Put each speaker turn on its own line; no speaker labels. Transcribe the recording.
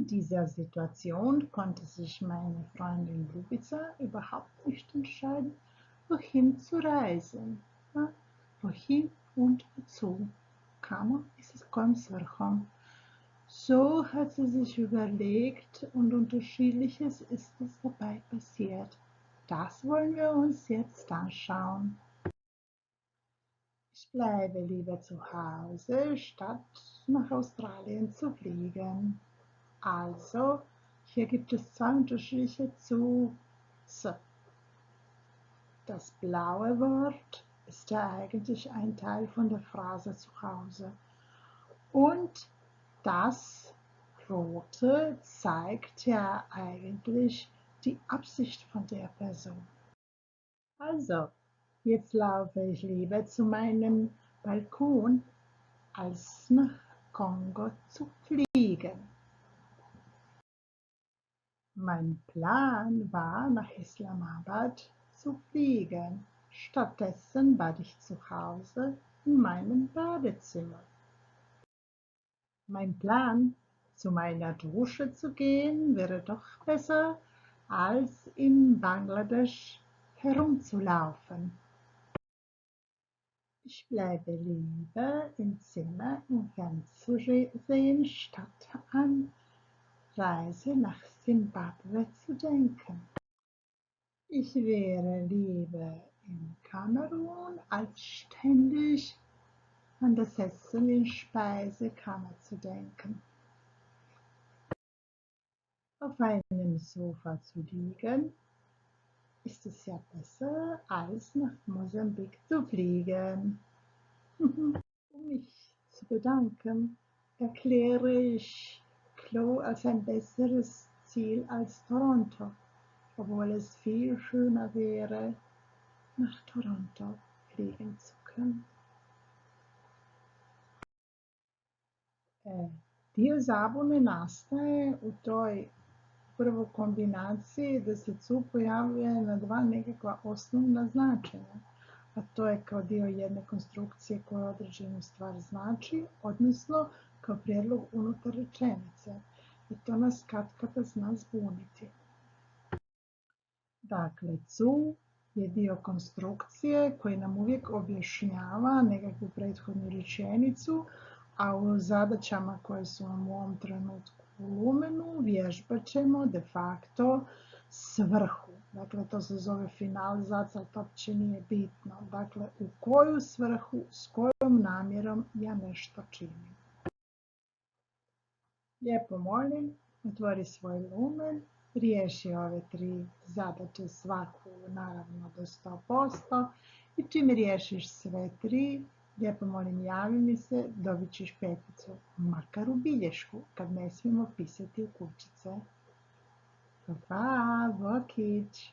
dieser Situation konnte sich meine Freundin Ljubica überhaupt nicht entscheiden, wohin zu reisen. Ja, wohin und wozu. Kamo i s kojom svrhom. So hat sie sich überlegt und Unterschiedliches ist es dabei passiert. Das wollen wir uns jetzt anschauen. Ich bleibe lieber zu Hause, statt nach Australien zu fliegen. Also, hier gibt es zwei unterschiedliche zu S. Das blaue Wort ist ja eigentlich ein Teil von der Phrase zu Hause. Und das rote zeigt ja eigentlich die Absicht von der Person. Also, jetzt laufe ich lieber zu meinem Balkon, als nach Kongo zu fliegen. Mein Plan war, nach Islamabad zu fliegen. Stattdessen bad ich zu Hause in meinem Badezimmer. Mein Plan, zu meiner Dusche zu gehen, wäre doch besser, als in Bangladesch herumzulaufen. Ich bleibe lieber im Zimmer, um fernzusehen, statt an Reise nach Simbabwe zu denken. Ich wäre lieber in Kamerun, als ständig an das Essen in Speisekammer zu denken. Auf einem Sofa zu liegen, ist es ja besser, als nach Mosambik zu fliegen. Um mich zu bedanken, erkläre ich Klo als ein besseres Ziel als Toronto, obwohl es viel schöner wäre, nach Toronto fliegen zu können. Dio zabune nastaje u toj prvo kombinaciji da se cu pojavljuje na dva nekakva osnovna značenja, a to je kao dio jedne konstrukcije koja određenu stvar znači, odnosno kao prijedlog unutar rečenice. I to nas katkada zna zbuniti. Dakle, cu je dio konstrukcije koji nam uvijek objašnjava nekakvu prethodnu rečenicu, a u zadaćama koje su nam u ovom trenutku u lumenu vježbat ćemo de facto svrhu. Dakle, to se zove finalizacija, ali to uopće nije bitno. Dakle, u koju svrhu, s kojom namjerom ja nešto činim. Lijepo molim, otvori svoj lumen, riješi ove 3 zadaće, svaku naravno do 100%, i čim riješiš sve 3, lijepo molim javi mi se, dobit ćeš 5, makar u bilješku, kad ne smijemo pisati u kućice. Pa, Vokić!